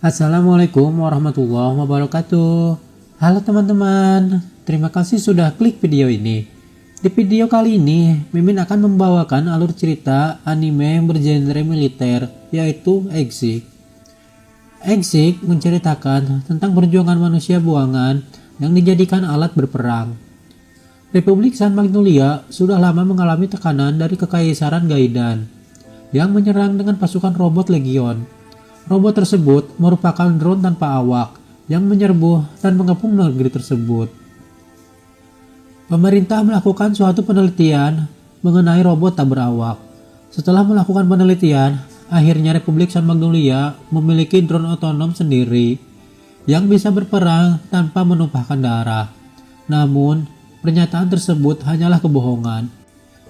Assalamualaikum warahmatullahi wabarakatuh. Halo teman-teman, terima kasih sudah klik video ini. Di video kali ini, Mimin akan membawakan alur cerita anime yang bergenre militer, yaitu Exik. Exik menceritakan tentang perjuangan manusia buangan yang dijadikan alat berperang. Republik San Magnolia sudah lama mengalami tekanan dari Kekaisaran Gaidan yang menyerang dengan pasukan robot Legion. Robot tersebut merupakan drone tanpa awak yang menyerbu dan mengepung negeri tersebut. Pemerintah melakukan suatu penelitian mengenai robot tak berawak. Setelah melakukan penelitian, akhirnya Republik San Magnolia memiliki drone otonom sendiri yang bisa berperang tanpa menumpahkan darah. Namun, pernyataan tersebut hanyalah kebohongan.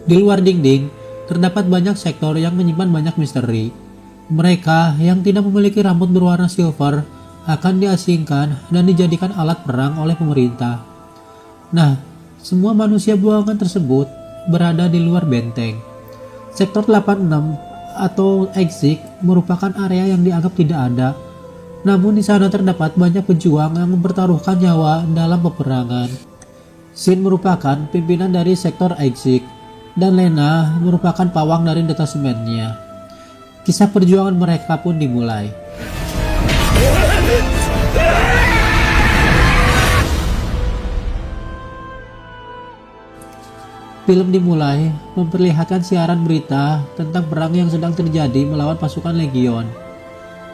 Di luar dinding, terdapat banyak sektor yang menyimpan banyak misteri. Mereka yang tidak memiliki rambut berwarna silver akan diasingkan dan dijadikan alat perang oleh pemerintah. Nah, semua manusia buangan tersebut berada di luar benteng. Sektor 86 atau Exik merupakan area yang dianggap tidak ada. Namun di sana terdapat banyak pejuang yang mempertaruhkan nyawa dalam peperangan. Shin merupakan pimpinan dari sektor Exik dan Lena merupakan pawang dari detasemennya. Kisah perjuangan mereka pun dimulai. Film dimulai memperlihatkan siaran berita tentang perang yang sedang terjadi melawan pasukan Legion.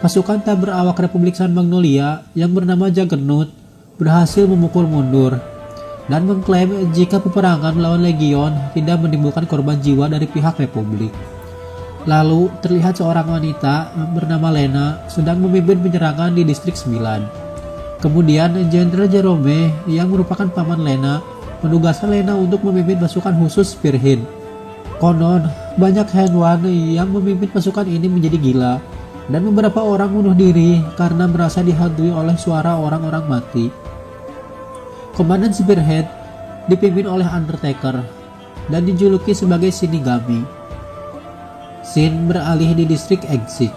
Pasukan tak berawak Republik San Magnolia yang bernama Juggernaut berhasil memukul mundur dan mengklaim jika peperangan melawan Legion tidak menimbulkan korban jiwa dari pihak Republik. Lalu terlihat seorang wanita bernama Lena sedang memimpin penyerangan di distrik 9. Kemudian Jenderal Jerome yang merupakan paman Lena menugaskan Lena untuk memimpin pasukan khusus Spearhead. Konon banyak Henwan yang memimpin pasukan ini menjadi gila dan beberapa orang bunuh diri karena merasa dihantui oleh suara orang-orang mati. Komandan Spearhead dipimpin oleh Undertaker dan dijuluki sebagai Shinigami. Shin beralih di distrik Exik.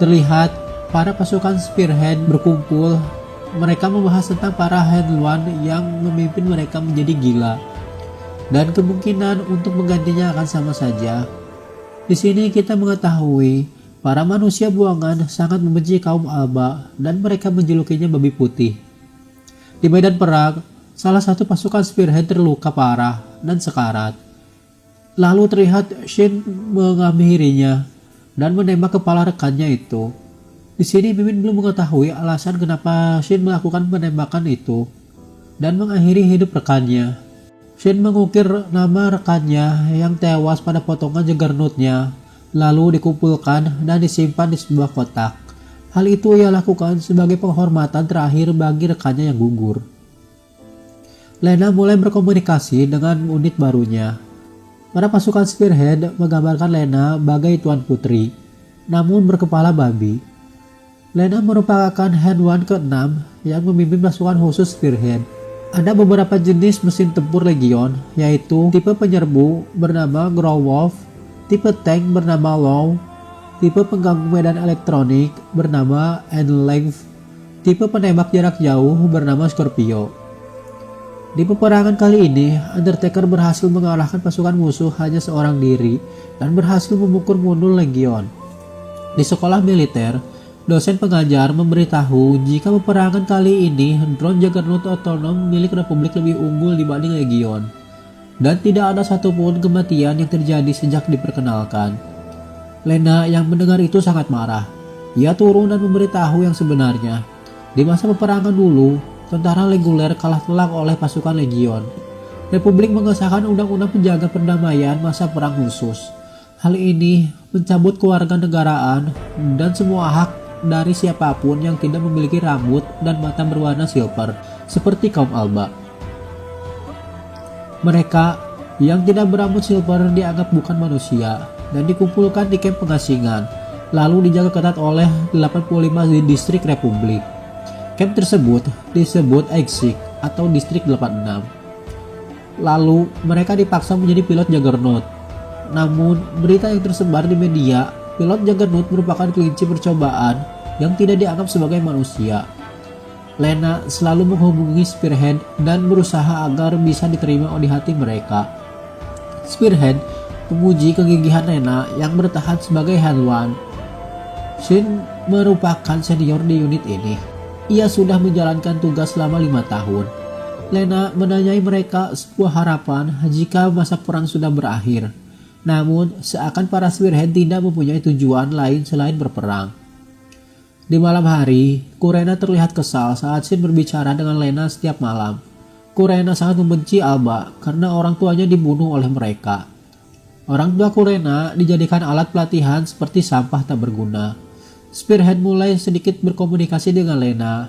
Terlihat para pasukan Spearhead berkumpul. Mereka membahas tentang para Henwan yang memimpin mereka menjadi gila dan kemungkinan untuk menggantinya akan sama saja. Di sini kita mengetahui para manusia buangan sangat membenci kaum Alba dan mereka menjulukinya babi putih. Di medan perang, salah satu pasukan Spearhead terluka parah dan sekarat. Lalu terlihat Shin menghampirinya dan menembak kepala rekannya itu. Di sini Mimin belum mengetahui alasan kenapa Shin melakukan penembakan itu dan mengakhiri hidup rekannya. Shin mengukir nama rekannya yang tewas pada potongan Juggernaut-nya, lalu dikumpulkan dan disimpan di sebuah kotak. Hal itu ia lakukan sebagai penghormatan terakhir bagi rekannya yang gugur. Lena mulai berkomunikasi dengan unit barunya. Para pasukan Spearhead menggambarkan Lena sebagai Tuan Putri, namun berkepala babi. Lena merupakan Henwan ke-6 yang memimpin pasukan khusus Spearhead. Ada beberapa jenis mesin tempur Legion, yaitu tipe penyerbu bernama Growolf, tipe tank bernama Law, tipe pengganggu medan elektronik bernama Endlength, tipe penembak jarak jauh bernama Scorpio. Di peperangan kali ini, Undertaker berhasil mengalahkan pasukan musuh hanya seorang diri dan berhasil memukul mundur Legion. Di sekolah militer, dosen pengajar memberitahu jika peperangan kali ini drone Juggernaut otonom milik Republik lebih unggul dibanding Legion, dan tidak ada satupun kematian yang terjadi sejak diperkenalkan. Lena yang mendengar itu sangat marah. Ia turun dan memberitahu yang sebenarnya. Di masa peperangan dulu, tentara reguler kalah telak oleh pasukan Legion. Republik mengesahkan undang-undang penjaga perdamaian masa perang khusus. Hal ini mencabut kewarganegaraan dan semua hak dari siapapun yang tidak memiliki rambut dan mata berwarna silver, seperti kaum Alba. Mereka yang tidak berambut silver dianggap bukan manusia dan dikumpulkan di kamp pengasingan, lalu dijaga ketat oleh 85 di distrik Republik. Camp tersebut disebut Exik atau Distrik 86. Lalu mereka dipaksa menjadi pilot Juggernaut. Namun berita yang tersebar di media Pilot Juggernaut merupakan kelinci percobaan yang tidak dianggap sebagai manusia. Lena selalu menghubungi Spearhead dan berusaha agar bisa diterima di hati mereka. Spearhead memuji kegigihan Lena yang bertahan sebagai Hell One. Shin merupakan senior di unit ini. Ia sudah menjalankan tugas selama 5 tahun. Lena menanyai mereka sebuah harapan jika masa perang sudah berakhir. Namun, seakan para Spearhead tidak mempunyai tujuan lain selain berperang. Di malam hari, Kurena terlihat kesal saat Shin berbicara dengan Lena setiap malam. Kurena sangat membenci Alba karena orang tuanya dibunuh oleh mereka. Orang tua Kurena dijadikan alat pelatihan seperti sampah tak berguna. Spearhead mulai sedikit berkomunikasi dengan Lena.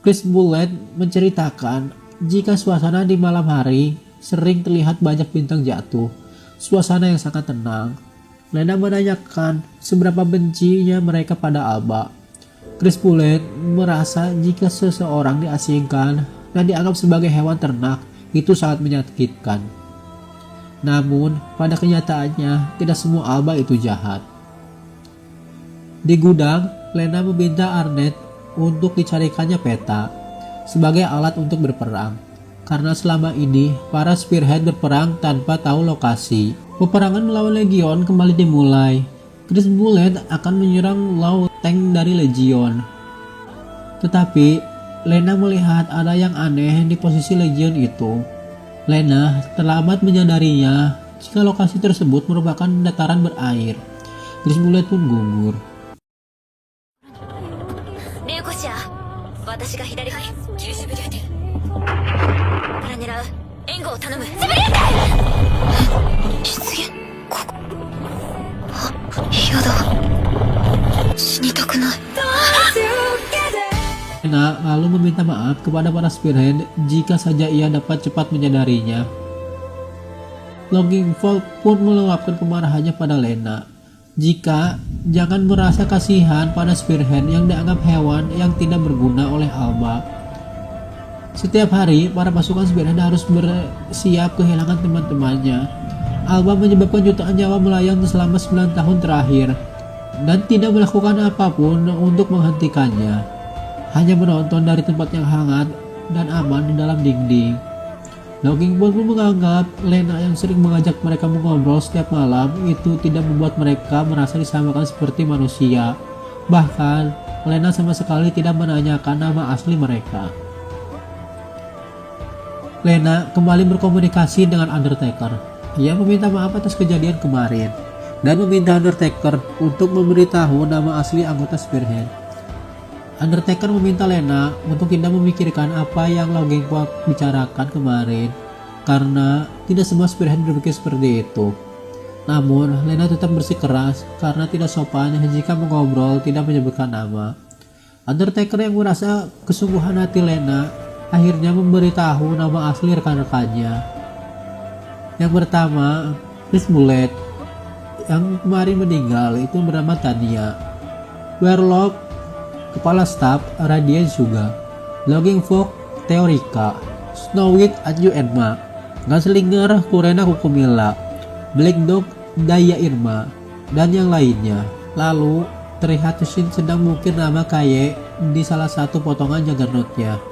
Chris Bullet menceritakan jika suasana di malam hari sering terlihat banyak bintang jatuh. Suasana yang sangat tenang. Lena menanyakan seberapa bencinya mereka pada Alba. Chris Bullet merasa jika seseorang diasingkan dan dianggap sebagai hewan ternak itu sangat menyakitkan. Namun, pada kenyataannya tidak semua Alba itu jahat. Di gudang, Lena meminta Arnett untuk dicarikannya peta sebagai alat untuk berperang. Karena selama ini, para Spearhead berperang tanpa tahu lokasi. Peperangan melawan Legion kembali dimulai. Chris Bullet akan menyerang Low Tank dari Legion. Tetapi, Lena melihat ada yang aneh di posisi Legion itu. Lena terlambat menyadarinya jika lokasi tersebut merupakan dataran berair. Chris Bullet pun gugur. Lena lalu meminta maaf kepada para Spearhead jika saja ia dapat cepat menyadarinya. Longingford pun meluapkan kemarahannya pada Lena. Jika jangan merasa kasihan pada Spearhead yang dianggap hewan yang tidak berguna oleh Alba. Setiap hari, para pasukan Spearhead harus bersiap kehilangan teman-temannya. Alba menyebabkan jutaan nyawa melayang selama 9 tahun terakhir dan tidak melakukan apapun untuk menghentikannya. Hanya menonton dari tempat yang hangat dan aman di dalam dinding. Longingford pun menganggap Lena yang sering mengajak mereka mengobrol setiap malam itu tidak membuat mereka merasa disamakan seperti manusia. Bahkan, Lena sama sekali tidak menanyakan nama asli mereka. Lena kembali berkomunikasi dengan Undertaker. Ia meminta maaf atas kejadian kemarin dan meminta Undertaker untuk memberitahu nama asli anggota Spearhead. Undertaker meminta Lena untuk tidak memikirkan apa yang Longingford bicarakan kemarin karena tidak semua Spearhead berpikir seperti itu. Namun, Lena tetap bersikeras karena tidak sopan jika mengobrol tidak menyebutkan nama. Undertaker yang merasa kesungguhan hati Lena akhirnya memberitahu nama asli rekan-rekannya. Yang pertama, Chris Bullet yang kemarin meninggal itu bernama Tania. Werlock Kepala Staf Radiance juga, Longingford Theorika, Snowwhite Anju Enma, Gunslinger Kurena Kukumila, Black Dog Daya Irma, dan yang lainnya. Lalu terlihat Shin sedang mengukir nama Kaye di salah satu potongan juggernautnya.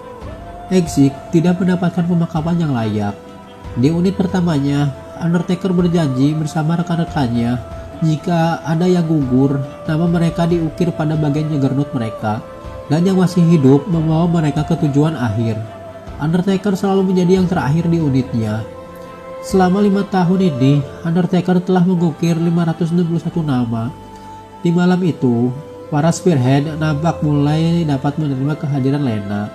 Exik tidak mendapatkan pemakaman yang layak. Di unit pertamanya, Undertaker berjanji bersama rekan-rekannya jika ada yang gugur, nama mereka diukir pada bagian juggernaut mereka, dan yang masih hidup membawa mereka ke tujuan akhir. Undertaker selalu menjadi yang terakhir di unitnya. Selama 5 tahun ini, Undertaker telah mengukir 561 nama. Di malam itu, para Spearhead nampak mulai dapat menerima kehadiran Lena.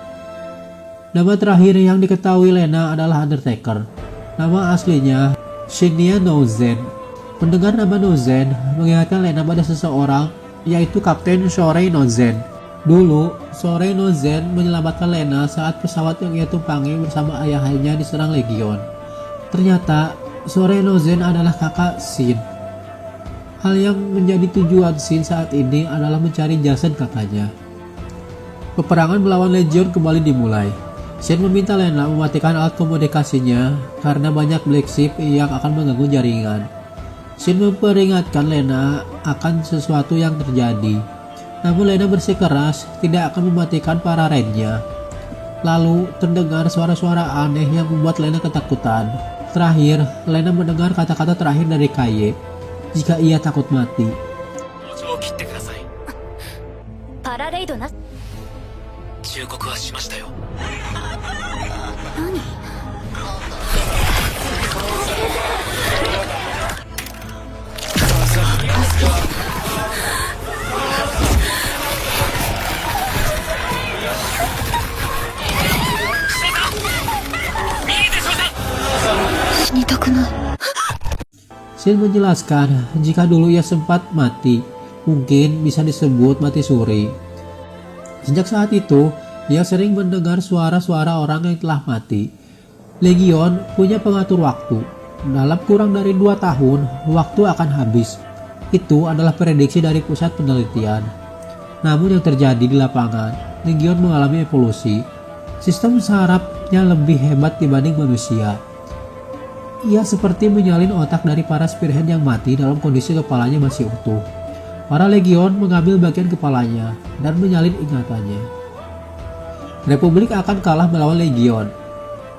Nama terakhir yang diketahui Lena adalah Undertaker. Nama aslinya Shinya Nozen. Mendengar nama Nozen mengingatkan Lena pada seseorang, yaitu Kapten Shorei Nozen. Dulu, Shorei Nozen menyelamatkan Lena saat pesawat yang ia tumpangi bersama ayahnya diserang Legion. Ternyata, Shorei Nozen adalah kakak Shin. Hal yang menjadi tujuan Shin saat ini adalah mencari jasad kakaknya. Peperangan melawan Legion kembali dimulai. Shin meminta Lena mematikan alat komunikasinya karena banyak black ship yang akan mengganggu jaringan. Shin memperingatkan Lena akan sesuatu yang terjadi. Namun Lena bersikeras tidak akan mematikan para raidnya. Lalu terdengar suara-suara aneh yang membuat Lena ketakutan. Terakhir, Lena mendengar kata-kata terakhir dari Kaye. Jika ia takut mati. パラレイドな。忠告はしましたよ。何？死にたくない。Shin menjelaskan jika dulu ia sempat mati, mungkin bisa disebut mati suri. Sejak saat itu, ia sering mendengar suara-suara orang yang telah mati. Legion punya pengatur waktu. Dalam kurang dari 2 tahun, waktu akan habis. Itu adalah prediksi dari pusat penelitian. Namun yang terjadi di lapangan, Legion mengalami evolusi. Sistem sarafnya lebih hebat dibanding manusia. Ia seperti menyalin otak dari para spearhead yang mati dalam kondisi kepalanya masih utuh. Para Legion mengambil bagian kepalanya dan menyalin ingatannya. Republik akan kalah melawan Legion.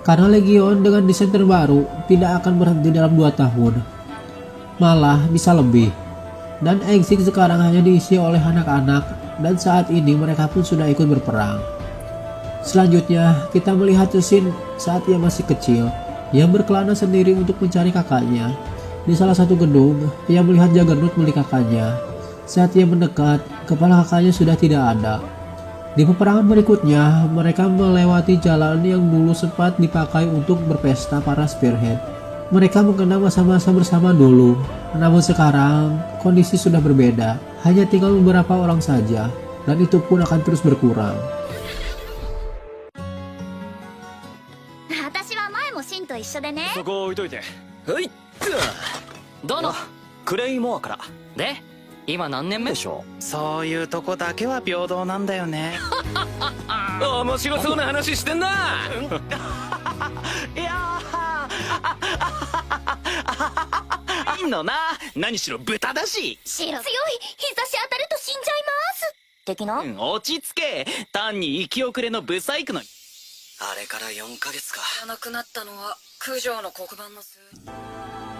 Karena Legion dengan desain terbaru tidak akan berhenti dalam 2 tahun. Malah bisa lebih. Dan Exik sekarang hanya diisi oleh anak-anak dan saat ini mereka pun sudah ikut berperang. Selanjutnya kita melihat Shin saat ia masih kecil yang berkelana sendiri untuk mencari kakaknya. Di salah satu gedung, ia melihat Juggernaut milik kakaknya. Saat ia mendekat, kepala kakaknya sudah tidak ada. Di peperangan berikutnya, mereka melewati jalan yang dulu sempat dipakai untuk berpesta para spearhead. Mereka mengenang masa-masa bersama dulu. Namun sekarang, kondisi sudah berbeda. Hanya tinggal beberapa orang saja, dan itu pun akan terus berkurang. 私は前もシンと一緒でね。そこ置いといて。はいっどのクレイモアから。で今何年目でしょそういうとこだけは平等なんだよね。面白そうな話してんな。いやー、いいのな。何しろ豚だし。強い。日差し当たると死んじゃいます。的な？落ち着け。単に生き遅れのブサイクの。あれから4ヶ月か。亡くなったのは九条の黒板の数。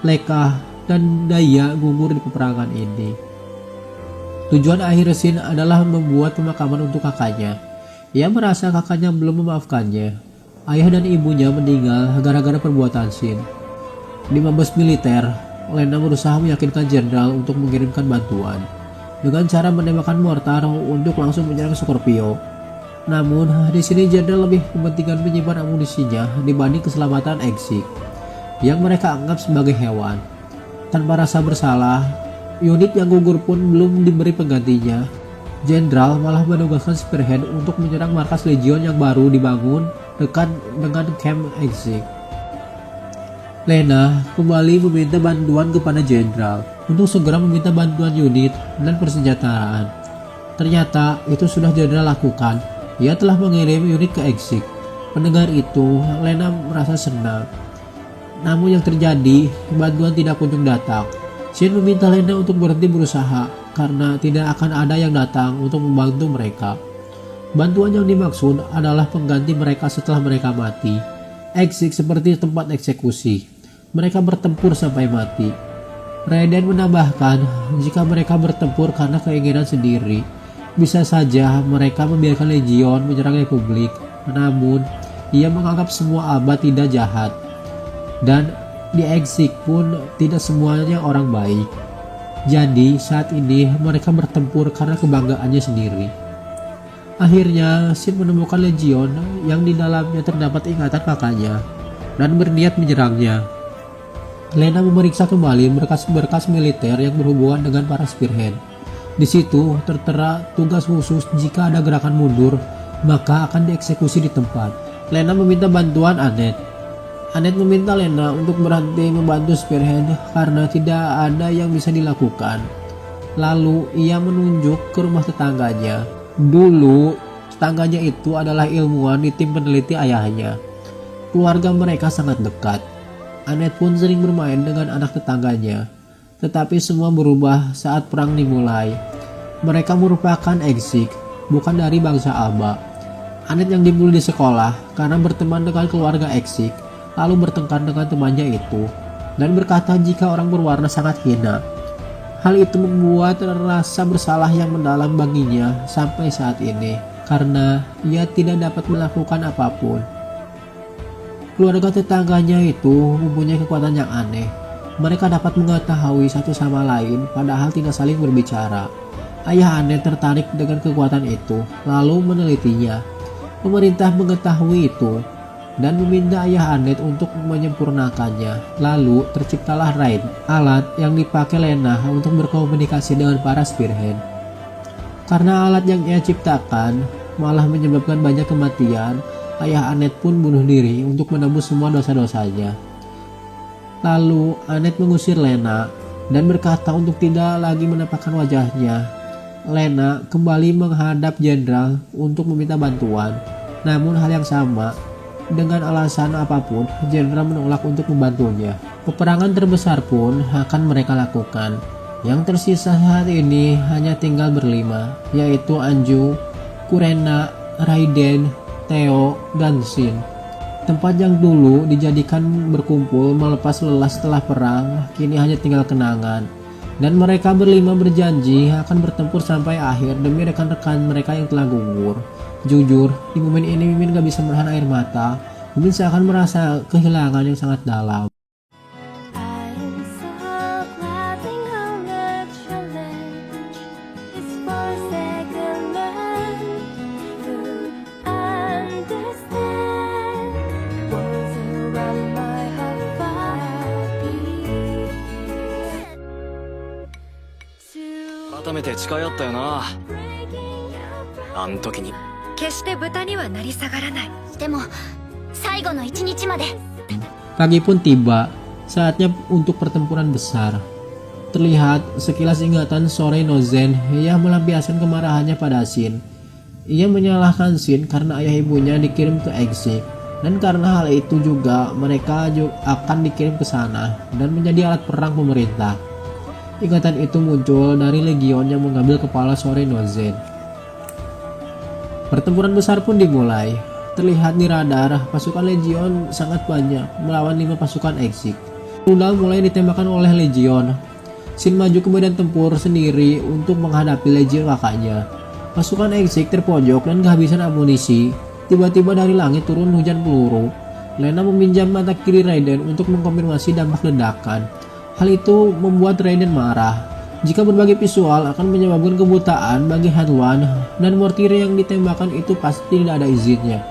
Leka dan Daya gugur di peperangan ini. Tujuan akhir Shin adalah membuat pemakaman untuk kakaknya. Ia merasa kakaknya belum memaafkannya. Ayah dan ibunya meninggal gara-gara perbuatan Shin. Di mabes militer, Lena berusaha meyakinkan jenderal untuk mengirimkan bantuan dengan cara menembakkan mortar untuk langsung menyerang Scorpio. Namun, di sini jenderal lebih mementingkan menyimpan amunisinya dibanding keselamatan Exik yang mereka anggap sebagai hewan. Tanpa rasa bersalah, unit yang gugur pun belum diberi penggantinya. Jenderal malah menugaskan Spearhead untuk menyerang markas Legion yang baru dibangun dekat dengan camp Exik. Lena kembali meminta bantuan kepada jenderal untuk segera meminta bantuan unit dan persenjataan. Ternyata itu sudah jenderal lakukan. Ia telah mengirim unit ke Exik. Mendengar itu, Lena merasa senang. Namun yang terjadi, bantuan tidak kunjung datang. Shin meminta Lena untuk berhenti berusaha karena tidak akan ada yang datang untuk membantu mereka. Bantuan yang dimaksud adalah pengganti mereka setelah mereka mati. Exik seperti tempat eksekusi. Mereka bertempur sampai mati. Raiden menambahkan, jika mereka bertempur karena keinginan sendiri, bisa saja mereka membiarkan Legion menyerang Republik. Namun, ia menganggap semua abad tidak jahat. Dan di Exik pun tidak semuanya orang baik. Jadi saat ini mereka bertempur karena kebanggaannya sendiri. Akhirnya Shin menemukan Legion yang di dalamnya terdapat ingatan kakaknya dan berniat menyerangnya. Lena memeriksa kembali berkas-berkas militer yang berhubungan dengan para spearhead. Di situ tertera tugas khusus jika ada gerakan mundur maka akan dieksekusi di tempat. Lena meminta bantuan Annette. Annette meminta Lena untuk berhenti membantu Spearhead karena tidak ada yang bisa dilakukan. Lalu ia menunjuk ke rumah tetangganya. Dulu, tetangganya itu adalah ilmuwan di tim peneliti ayahnya. Keluarga mereka sangat dekat. Annette pun sering bermain dengan anak tetangganya. Tetapi semua berubah saat perang dimulai. Mereka merupakan Exik, bukan dari bangsa Aba. Anet yang dibully di sekolah karena berteman dengan keluarga Exik, lalu bertengkar dengan temannya itu, dan berkata jika orang berwarna sangat hina. Hal itu membuat rasa bersalah yang mendalam baginya sampai saat ini, karena ia tidak dapat melakukan apapun. Keluarga tetangganya itu mempunyai kekuatan yang aneh. Mereka dapat mengetahui satu sama lain padahal tidak saling berbicara. Ayah Anet tertarik dengan kekuatan itu, lalu menelitinya. Pemerintah mengetahui itu dan meminta ayah Anet untuk menyempurnakannya. Lalu terciptalah Raid, alat yang dipakai Lena untuk berkomunikasi dengan para Spearhead. Karena alat yang ia ciptakan malah menyebabkan banyak kematian, ayah Anet pun bunuh diri untuk menebus semua dosa-dosanya. Lalu Anet mengusir Lena dan berkata untuk tidak lagi menampakkan wajahnya. Lena kembali menghadap jenderal untuk meminta bantuan. Namun hal yang sama, dengan alasan apapun, jenderal menolak untuk membantunya. Peperangan terbesar pun akan mereka lakukan. Yang tersisa saat ini hanya tinggal berlima, yaitu Anju, Kurena, Raiden, Theo, dan Shin. Tempat yang dulu dijadikan berkumpul melepas lelah setelah perang, kini hanya tinggal kenangan. Dan mereka berlima berjanji akan bertempur sampai akhir demi rekan-rekan mereka yang telah gugur. Jujur, di momen ini Mimin gak bisa menahan air mata. Mimin seakan merasa kehilangan yang sangat dalam. I am so glad they know that challenge is for second man who understand was around my heart beat to 改めて誓い合ったよな breaking your あん時に決して豚にはなり下がらない。でも最後の一日まで Pagi pun tiba, saatnya untuk pertempuran besar. Terlihat sekilas ingatan Sore Nozen yang melampiaskan kemarahannya pada Shin. Ia menyalahkan Shin karena ayah ibunya dikirim ke Exik, dan karena hal itu juga mereka akan dikirim ke sana dan menjadi alat perang pemerintah. Ingatan itu muncul dari legion yang mengambil kepala Sore Nozen. Pertempuran besar pun dimulai. Terlihat di radar, pasukan legion sangat banyak melawan 5 pasukan Exik. Rudal mulai ditembakkan oleh legion. Shin maju ke medan tempur sendiri untuk menghadapi legion kakaknya. Pasukan Exik terpojok dan kehabisan amunisi. Tiba-tiba dari langit turun hujan peluru. Lena meminjam mata kiri Raiden untuk mengkonfirmasi dampak ledakan. Hal itu membuat Raiden marah. Jika berbagi visual akan menyebabkan kebutaan bagi Hanwan, dan mortir yang ditembakkan itu pasti tidak ada izinnya.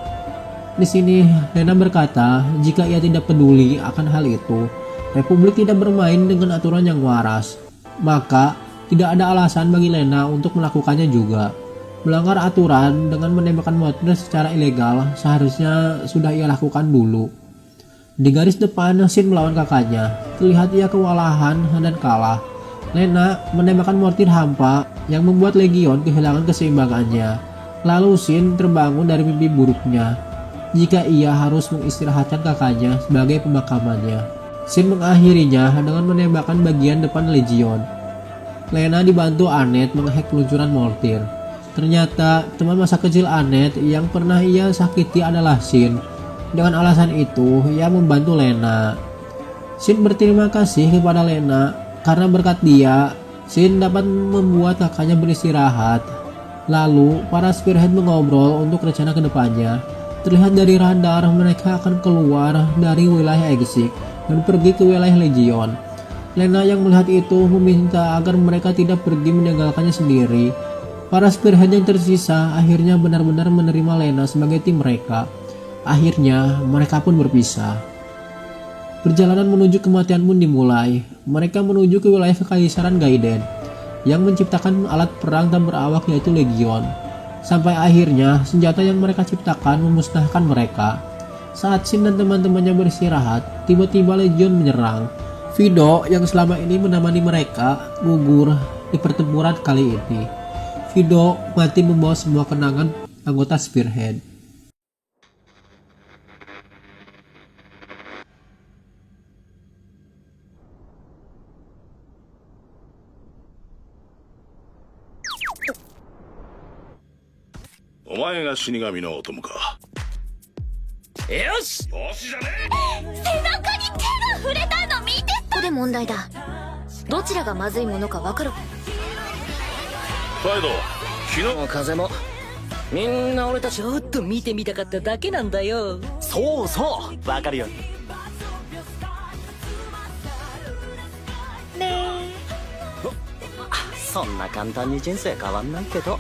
Di sini Lena berkata jika ia tidak peduli akan hal itu, Republik tidak bermain dengan aturan yang waras, maka tidak ada alasan bagi Lena untuk melakukannya juga. Melanggar aturan dengan menembakkan mortir secara ilegal seharusnya sudah ia lakukan dulu. Di garis depan Shin melawan kakaknya, terlihat ia kewalahan dan kalah. Lena menembakkan mortir hampa yang membuat legion kehilangan keseimbangannya. Lalu Shin terbangun dari mimpi buruknya jika ia harus mengistirahatkan kakaknya sebagai pemakamannya. Shin mengakhirinya dengan menembakkan bagian depan legion. Lena dibantu Anet menghack peluncuran mortir. Ternyata teman masa kecil Anet yang pernah ia sakiti adalah Shin. Dengan alasan itu, ia membantu Lena. Shin berterima kasih kepada Lena karena berkat dia, Shin dapat membuat kakaknya beristirahat. Lalu, para Spearhead mengobrol untuk rencana kedepannya. Terlihat dari radar mereka akan keluar dari wilayah Exik dan pergi ke wilayah Legion. Lena yang melihat itu meminta agar mereka tidak pergi meninggalkannya sendiri. Para Spearhead yang tersisa akhirnya benar-benar menerima Lena sebagai tim mereka. Akhirnya, mereka pun berpisah. Perjalanan menuju kematian pun dimulai. Mereka menuju ke wilayah Kekaisaran Gaiden yang menciptakan alat perang tak berawak yaitu Legion. Sampai akhirnya senjata yang mereka ciptakan memusnahkan mereka. Saat Shin dan teman-temannya beristirahat, tiba-tiba Legion menyerang. Fido yang selama ini menemani mereka gugur di pertempuran kali ini. Fido mati membawa semua kenangan anggota Spearhead. 前が死神のお供か。よし。よしじゃね背中に手が触れたの見てた。ここで問題だ。どちらがまずいものかわかる。ファイド、昨日風もみんな俺たちちょっと見てみたかっただけなんだよ。そうそうわかるよ。そんな簡単に人生変わんないけど。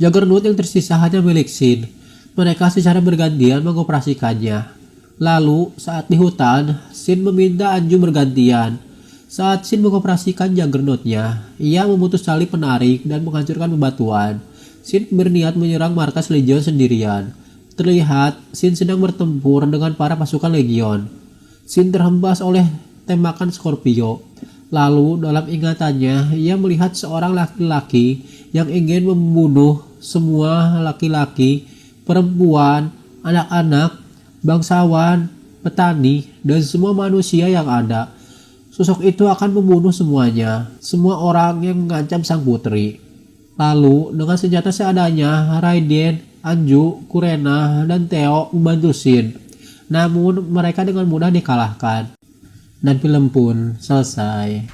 Juggernaut yang tersisa hanya milik Shin. Mereka secara bergantian mengoperasikannya. Lalu, saat di hutan, Shin meminta Anju bergantian. Saat Shin mengoperasikan Juggernaut-nya, ia memutus tali penarik dan menghancurkan bebatuan. Shin berniat menyerang markas Legion sendirian. Terlihat, Shin sedang bertempur dengan para pasukan Legion. Shin terhempas oleh tembakan Scorpio. Lalu, dalam ingatannya, ia melihat seorang laki-laki yang ingin membunuh semua laki-laki, perempuan, anak-anak, bangsawan, petani, dan semua manusia yang ada. Sosok itu akan membunuh semuanya, semua orang yang mengancam sang putri. Lalu, dengan senjata seadanya, Raiden, Anju, Kurena, dan Theo membantu Shin. Namun, mereka dengan mudah dikalahkan. Dan film pun selesai.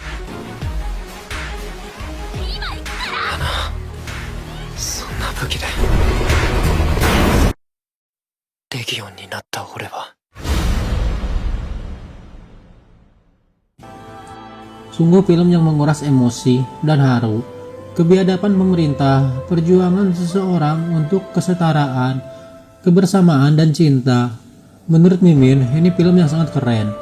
そんな武器でレギオンになった俺は Sungguh film yang menguras emosi dan haru. Kebiadaban pemerintah, perjuangan seseorang untuk kesetaraan, kebersamaan, dan cinta. Menurut Mimin, ini film yang sangat keren.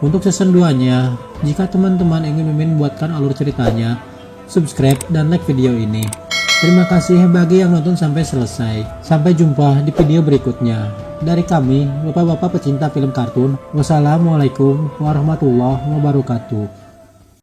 Untuk season 2-nya, jika teman-teman ingin Mimin buatkan alur ceritanya, subscribe dan like video ini. Terima kasih bagi yang nonton sampai selesai. Sampai jumpa di video berikutnya. Dari kami, bapak-bapak pecinta film kartun, wassalamualaikum warahmatullahi wabarakatuh.